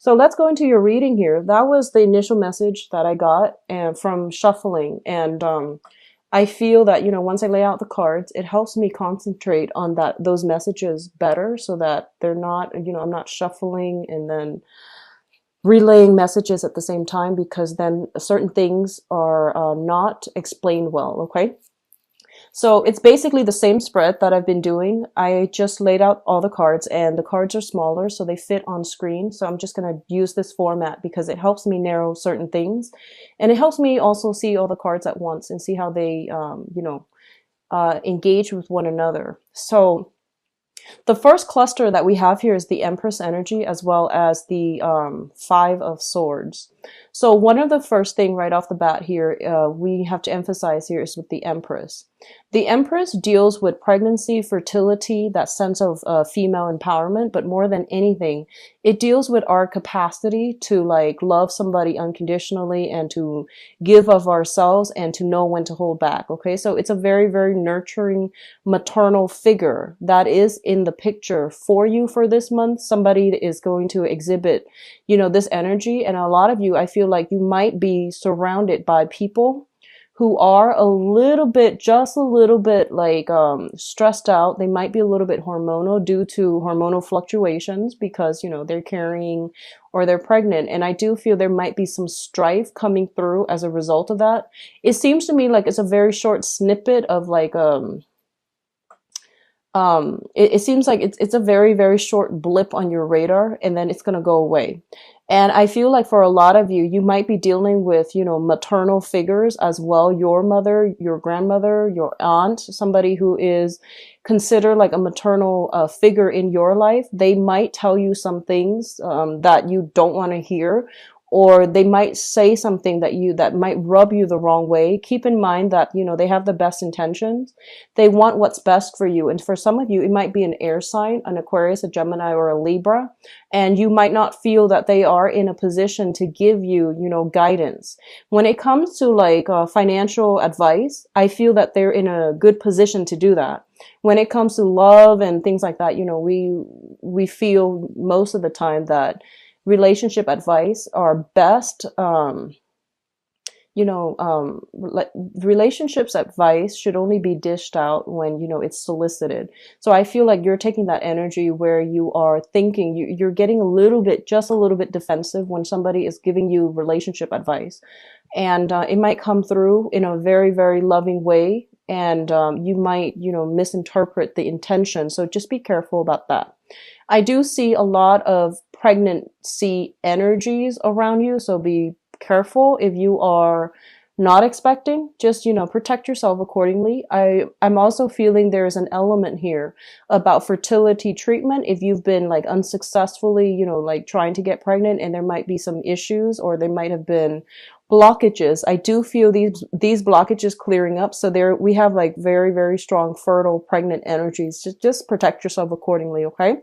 So let's go into your reading here. That was the initial message that I got and from shuffling. And I feel that, once I lay out the cards, it helps me concentrate on those messages better so that they're not, I'm not shuffling and then relaying messages at the same time, because then certain things are not explained well. Okay. So it's basically the same spread that I've been doing. I just laid out all the cards, and the cards are smaller, so they fit on screen. So I'm just going to use this format because it helps me narrow certain things. And it helps me also see all the cards at once and see how they, engage with one another. So the first cluster that we have here is the Empress energy, as well as the Five of Swords. So one of the first thing right off the bat here, we have to emphasize here is with the Empress. The Empress deals with pregnancy, fertility, that sense of female empowerment, but more than anything, it deals with our capacity to like love somebody unconditionally and to give of ourselves and to know when to hold back. Okay, so it's a very, very nurturing maternal figure that is in the picture for you for this month. Somebody is going to exhibit, this energy, and a lot of you, I feel like you might be surrounded by people who are just a little bit like stressed out. They might be a little bit hormonal due to hormonal fluctuations because, they're carrying or they're pregnant. And I do feel there might be some strife coming through as a result of that. It seems to me like it's a very short snippet of like, it seems like it's a very, very short blip on your radar, and then it's going to go away. And I feel like for a lot of you, you might be dealing with, maternal figures as well. Your mother, your grandmother, your aunt, somebody who is considered like a maternal figure in your life. They might tell you some things that you don't want to hear, or they might say something that might rub you the wrong way. Keep in mind that, they have the best intentions. They want what's best for you. And for some of you, it might be an air sign, an Aquarius, a Gemini, or a Libra. And you might not feel that they are in a position to give you, guidance. When it comes to like financial advice, I feel that they're in a good position to do that. When it comes to love and things like that, we feel most of the time that relationship advice are best, relationships advice should only be dished out when, it's solicited. So I feel like you're taking that energy where you are thinking, you're getting just a little bit defensive when somebody is giving you relationship advice. And it might come through in a very, very loving way. And you might, misinterpret the intention. So just be careful about that. I do see a lot of pregnancy energies around you. So be careful if you are not expecting. Just, protect yourself accordingly. I'm also feeling there's an element here about fertility treatment. If you've been like unsuccessfully, like trying to get pregnant and there might be some issues or there might have been blockages. I do feel these blockages clearing up. So we have like very, very strong fertile pregnant energies. Just protect yourself accordingly. Okay.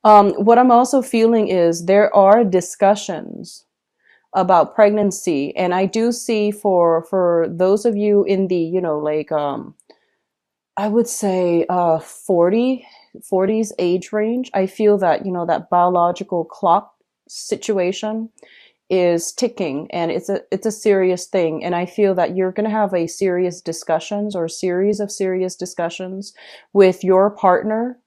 What I'm also feeling is there are discussions about pregnancy. And I do see for those of you in the, I would say 40s age range, I feel that, that biological clock situation is ticking, and it's a serious thing. And I feel that you're going to have a serious discussions or a series of serious discussions with your partner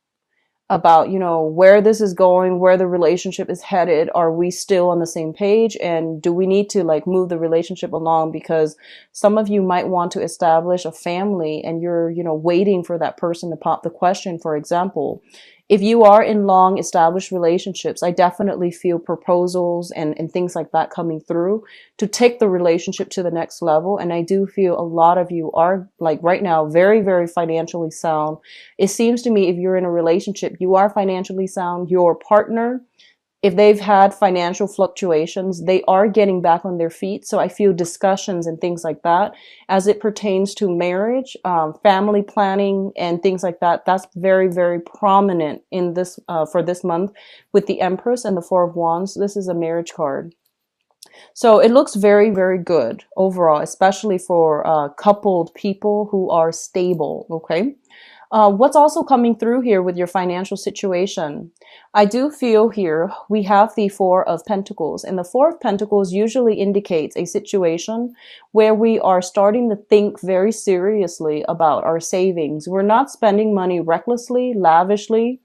about, where this is going, where the relationship is headed. Are we still on the same page? And do we need to like move the relationship along? Because some of you might want to establish a family and you're, waiting for that person to pop the question. For example, if you are in long established relationships, I definitely feel proposals and things like that coming through to take the relationship to the next level. And I do feel a lot of you are like right now, very, very financially sound. It seems to me if you're in a relationship, you are financially sound. Your partner, if they've had financial fluctuations, they are getting back on their feet. So I feel discussions and things like that as it pertains to marriage, family planning and things like that. That's very, very prominent in this, for this month with the Empress and the Four of Wands. This is a marriage card. So it looks very, very good overall, especially for coupled people who are stable. Okay. What's also coming through here with your financial situation? I do feel here we have the Four of Pentacles, and the Four of Pentacles usually indicates a situation where we are starting to think very seriously about our savings. We're not spending money recklessly, lavishly,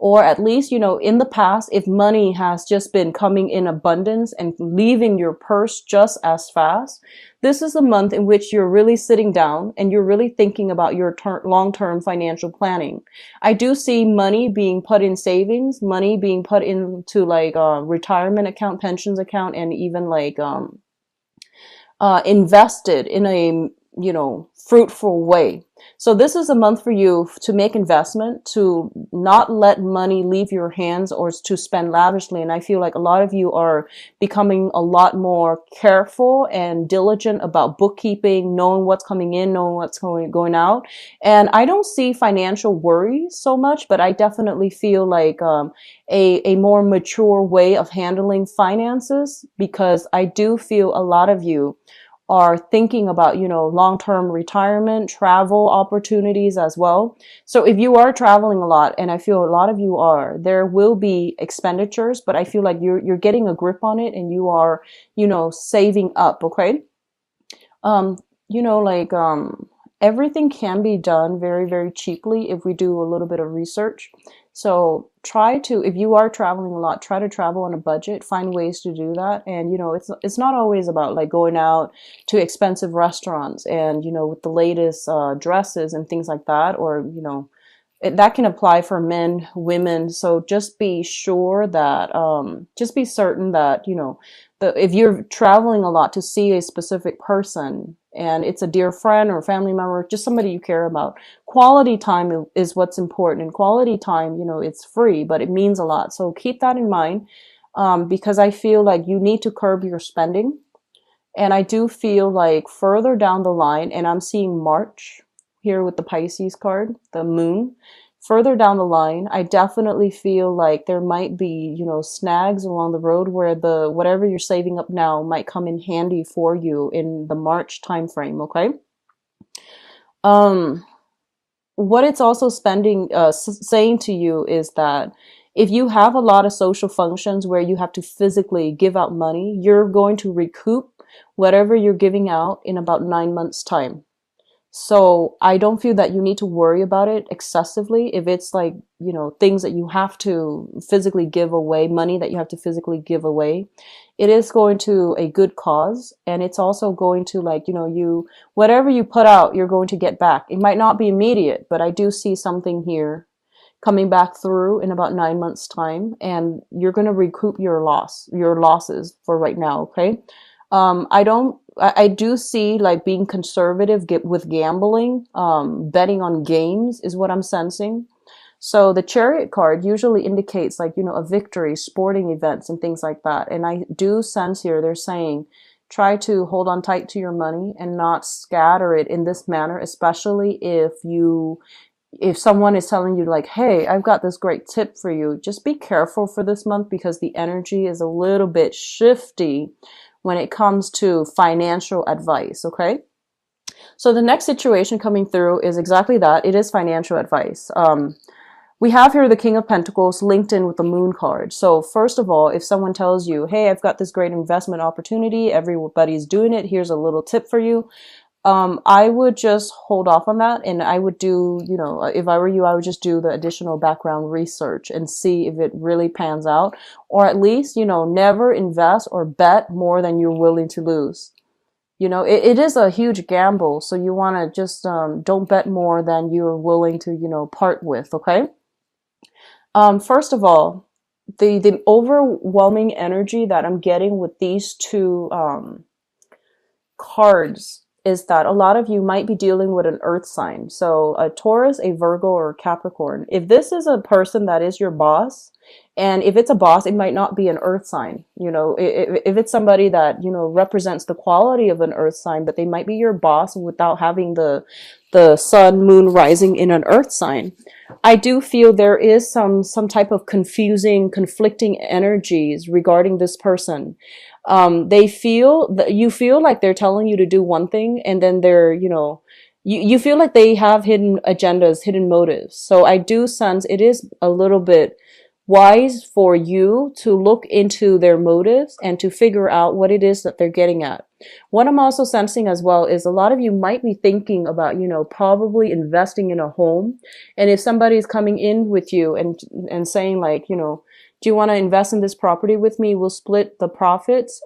or at least, in the past, if money has just been coming in abundance and leaving your purse just as fast, this is a month in which you're really sitting down and you're really thinking about your long-term financial planning. I do see money being put in savings, money being put into like retirement account, pensions account, and even like invested in a fruitful way. So this is a month for you to make investment, to not let money leave your hands or to spend lavishly. And I feel like a lot of you are becoming a lot more careful and diligent about bookkeeping, knowing what's coming in, knowing what's going out. And I don't see financial worries so much, but I definitely feel like a more mature way of handling finances, because I do feel a lot of you are thinking about, long-term retirement, travel opportunities as well. So if you are traveling a lot, and I feel a lot of you are, there will be expenditures, but I feel like you're getting a grip on it and you are, saving up, okay? Like everything can be done very, very cheaply if we do a little bit of research. So try to, if you are traveling a lot, try to travel on a budget, find ways to do that. And, it's not always about like going out to expensive restaurants and, with the latest dresses and things like that, or, that can apply for men, women. So just be sure that, just be certain that, if you're traveling a lot to see a specific person and it's a dear friend or family member, just somebody you care about, quality time is what's important. And quality time, it's free, but it means a lot. So keep that in mind, because I feel like you need to curb your spending. And I do feel like further down the line, and I'm seeing March here with the Pisces card, the moon. Further down the line, I definitely feel like there might be, snags along the road where whatever you're saving up now might come in handy for you in the March timeframe, okay? What it's also saying to you is that if you have a lot of social functions where you have to physically give out money, you're going to recoup whatever you're giving out in about 9 months' time. So I don't feel that you need to worry about it excessively. If it's like, things that you have to physically give away, money that you have to physically give away, it is going to a good cause. And it's also going to like, whatever you put out, you're going to get back. It might not be immediate, but I do see something here coming back through in about 9 months' time, and you're going to recoup your losses for right now. Okay. I do see like being conservative with gambling, betting on games is what I'm sensing. So the Chariot card usually indicates like, a victory, sporting events and things like that. And I do sense here they're saying, try to hold on tight to your money and not scatter it in this manner, especially if someone is telling you like, hey, I've got this great tip for you. Just be careful for this month because the energy is a little bit shifty when it comes to financial advice, okay? So the next situation coming through is exactly that. It is financial advice. We have here the King of Pentacles linked in with the Moon card. So first of all, if someone tells you, hey, I've got this great investment opportunity, everybody's doing it, here's a little tip for you, I would just hold off on that. And I would do, if I were you, I would just do the additional background research and see if it really pans out. Or at least, never invest or bet more than you're willing to lose. It is a huge gamble. So you want to just, don't bet more than you're willing to, part with. Okay. First of all, the overwhelming energy that I'm getting with these two, cards is that a lot of you might be dealing with an earth sign. So a Taurus, a Virgo, or a Capricorn. If this is a person that is your boss, and if it's a boss, it might not be an earth sign. If it's somebody that, represents the quality of an earth sign, but they might be your boss without having the sun, moon rising in an earth sign. I do feel there is some type of conflicting energies regarding this person. They feel that you feel like they're telling you to do one thing, and then they're, you feel like they have hidden agendas, hidden motives. So I do sense it is a little bit wise for you to look into their motives and to figure out what it is that they're getting at. What I'm also sensing as well is a lot of you might be thinking about, probably investing in a home. And if somebody's coming in with you and saying like, do you want to invest in this property with me? We'll split the profits.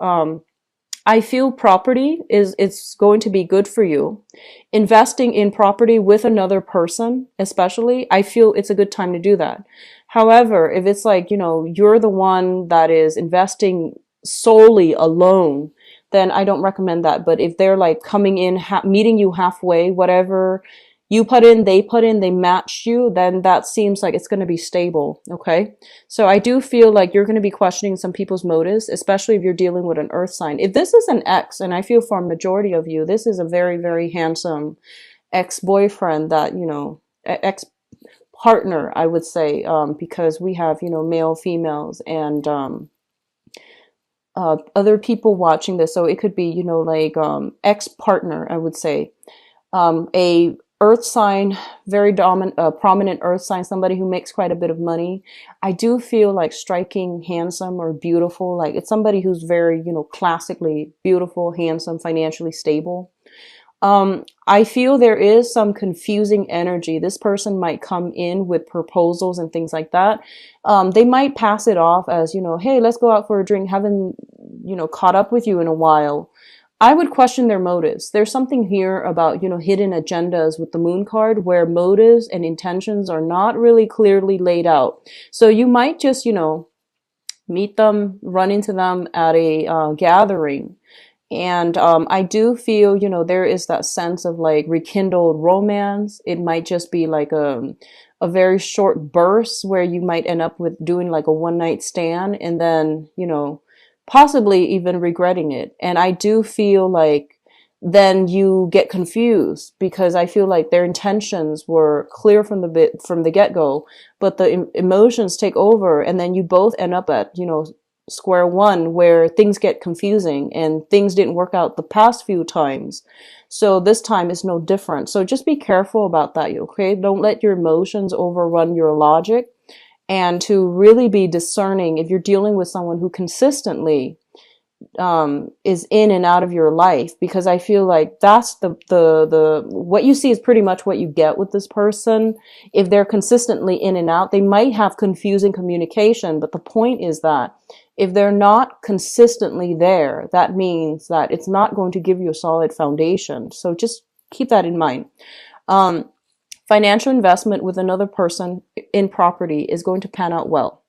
I feel property is it's going to be good for you. Investing in property with another person, especially, I feel it's a good time to do that. However, if it's like, you're the one that is investing solely alone, then I don't recommend that. But if they're like coming in, meeting you halfway, whatever you put in, they match you, then that seems like it's going to be stable. Okay. So I do feel like you're going to be questioning some people's motives, especially if you're dealing with an earth sign. If this is an ex, and I feel for a majority of you, this is a very, very handsome ex-boyfriend that, ex-partner, I would say, because we have, male, females, and other people watching this. So it could be, like ex-partner, I would say. A earth sign, very dominant, prominent earth sign, somebody who makes quite a bit of money. I do feel like striking, handsome, or beautiful. Like it's somebody who's very, classically beautiful, handsome, financially stable. I feel there is some confusing energy. This person might come in with proposals and things like that. They might pass it off as, hey, let's go out for a drink. Haven't, caught up with you in a while. I would question their motives. There's something here about, hidden agendas with the moon card where motives and intentions are not really clearly laid out. So you might just, meet them, run into them at a gathering. And I do feel, there is that sense of like rekindled romance. It might just be like a very short burst where you might end up with doing like a one night stand and then, possibly even regretting it. And I do feel like then you get confused because I feel like their intentions were clear from the get-go, but the emotions take over and then you both end up at, square one where things get confusing and things didn't work out the past few times. So this time is no different. So just be careful about that, okay? Don't let your emotions overrun your logic, and to really be discerning if you're dealing with someone who consistently is in and out of your life, because I feel like that's the what you see is pretty much what you get with this person. If they're consistently in and out, they might have confusing communication, but the point is that if they're not consistently there, that means that it's not going to give you a solid foundation. So just keep that in mind. Financial investment with another person in property is going to pan out well.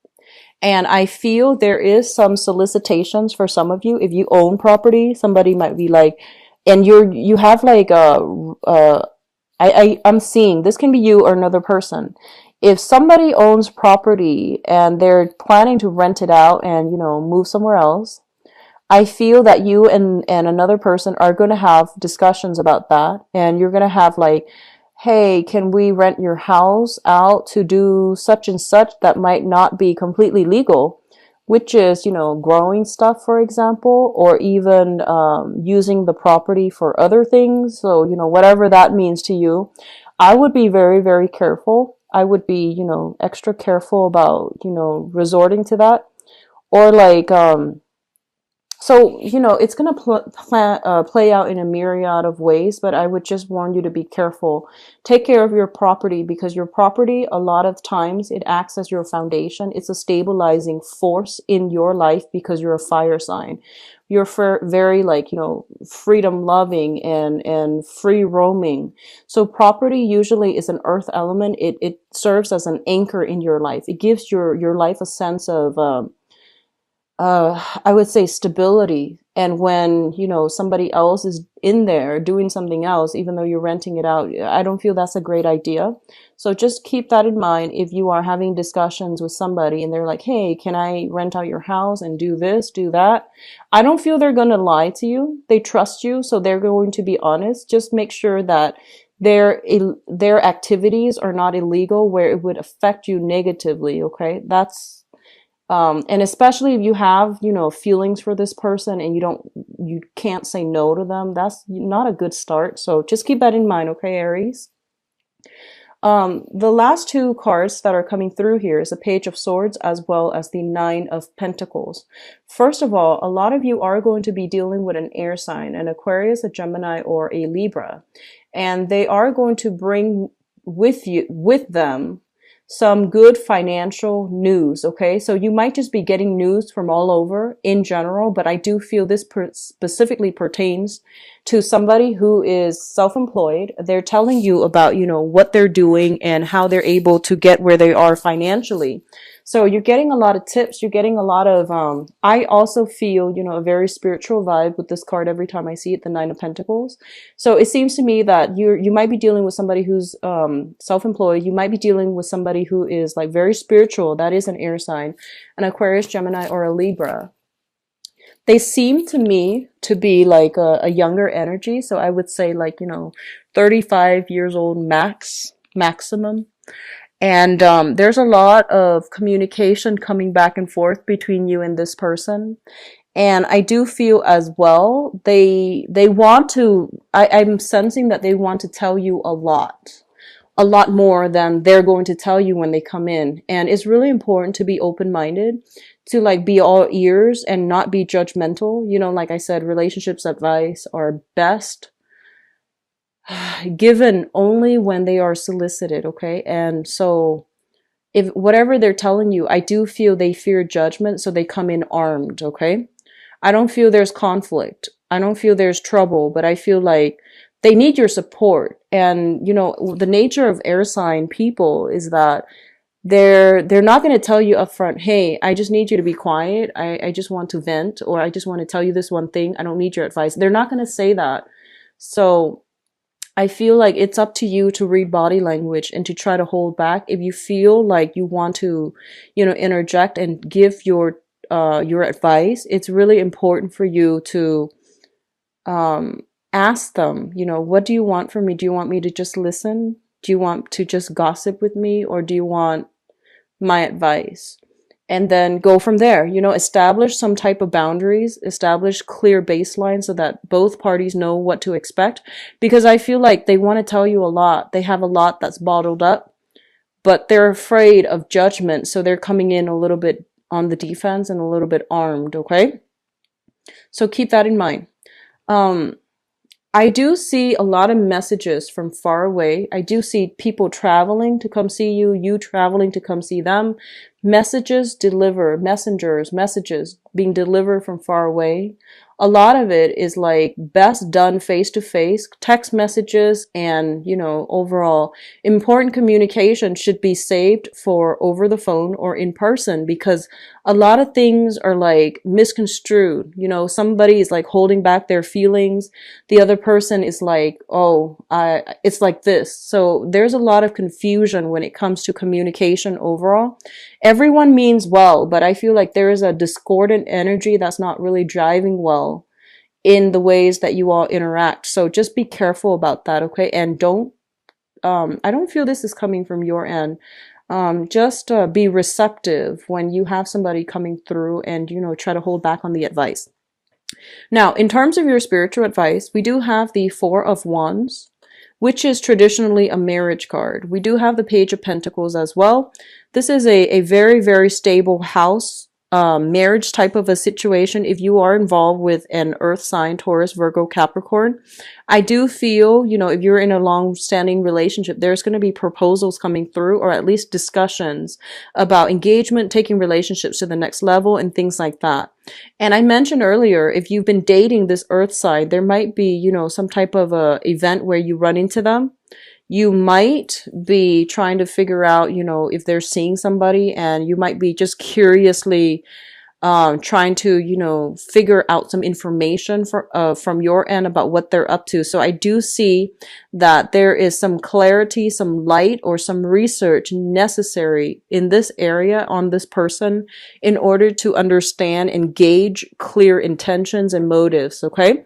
And I feel there is some solicitations for some of you. If you own property, somebody might be like, and you have like I'm seeing this can be you or another person. If somebody owns property and they're planning to rent it out and, move somewhere else, I feel that you and another person are going to have discussions about that. And you're going to have like, hey, can we rent your house out to do such and such that might not be completely legal, which is, growing stuff, for example, or even using the property for other things. So, whatever that means to you, I would be very, very careful. I would be, extra careful about, resorting to that. Or like, so, it's going to play out in a myriad of ways, but I would just warn you to be careful. Take care of your property, because your property, a lot of times, it acts as your foundation. It's a stabilizing force in your life because you're a fire sign. You're very like, freedom loving and free roaming. So property usually is an earth element. It serves as an anchor in your life. It gives your life a sense of, I would say stability. And when, somebody else is in there doing something else, even though you're renting it out, I don't feel that's a great idea. So just keep that in mind if you are having discussions with somebody and they're like, hey, can I rent out your house and do this, do that? I don't feel they're going to lie to you. They trust you, so they're going to be honest. Just make sure that their activities are not illegal where it would affect you negatively, okay? That's And especially if you have, you know, feelings for this person and you can't say no to them, that's not a good start. So just keep that in mind, okay, Aries? The last two cards that are coming through here is a Page of Swords as well as the Nine of Pentacles. First of all, a lot of you are going to be dealing with an air sign, an Aquarius, a Gemini, or a Libra. And they are going to bring with them some good financial news, okay? So you might just be getting news from all over in general, but I do feel this specifically pertains to somebody who is self-employed. They're telling you about, you know, what they're doing and how they're able to get where they are financially. So you're getting a lot of tips. You're getting a lot of, I also feel, you know, a very spiritual vibe with this card every time I see it, the Nine of Pentacles. So it seems to me that you might be dealing with somebody who's self-employed. You might be dealing with somebody who is like very spiritual. That is an air sign, an Aquarius, Gemini, or a Libra. They seem to me to be like a younger energy. So I would say like, you know, 35 years old maximum. And there's a lot of communication coming back and forth between you and this person. And I do feel as well, they want to, I'm sensing that they want to tell you a lot more than they're going to tell you when they come in. And it's really important to be open-minded, to like be all ears and not be judgmental. You know, like I said, relationships advice are best given only when they are solicited, okay? And so if whatever they're telling you, I do feel they fear judgment, so they come in armed, okay? I don't feel there's conflict. I don't feel there's trouble, but I feel like they need your support. And, you know, the nature of air sign people is that they're not going to tell you up front, hey, I just need you to be quiet. I just want to vent, or I just want to tell you this one thing. I don't need your advice. They're not going to say that. So I feel like it's up to you to read body language and to try to hold back. If you feel like you want to, you know, interject and give your advice, it's really important for you to ask them, you know, what do you want from me? Do you want me to just listen? Do you want to just gossip with me? Or do you want my advice? And then go from there, you know, establish some type of boundaries, establish clear baselines so that both parties know what to expect. Because I feel like they want to tell you a lot. They have a lot that's bottled up, but they're afraid of judgment. So they're coming in a little bit on the defense and a little bit armed, okay? So keep that in mind. I do see a lot of messages from far away. I do see people traveling to come see you, you traveling to come see them. Messages messages being delivered from far away. A lot of it is like best done face to face. Text messages and, you know, overall important communication should be saved for over the phone or in person, because a lot of things are like misconstrued. You know, somebody is like holding back their feelings. The other person is like, oh, it's like this. So there's a lot of confusion when it comes to communication overall. Everyone means well, but I feel like there is a discordant energy that's not really driving well in the ways that you all interact. So just be careful about that, okay? And I don't feel this is coming from your end. Just be receptive when you have somebody coming through and, you know, try to hold back on the advice. Now, in terms of your spiritual advice, we do have the Four of Wands, which is traditionally a marriage card. We do have the Page of Pentacles as well. This is a very, very stable house, marriage type of a situation. If you are involved with an earth sign, Taurus, Virgo, Capricorn, I do feel, you know, if you're in a long-standing relationship, there's going to be proposals coming through, or at least discussions about engagement, taking relationships to the next level and things like that. And I mentioned earlier, if you've been dating this earth sign, there might be, you know, some type of a event where you run into them. You might be trying to figure out, you know, if they're seeing somebody, and you might be just curiously trying to, you know, figure out some information from your end about what they're up to. So I do see that there is some clarity, some light, or some research necessary in this area on this person in order to understand and gauge clear intentions and motives, okay?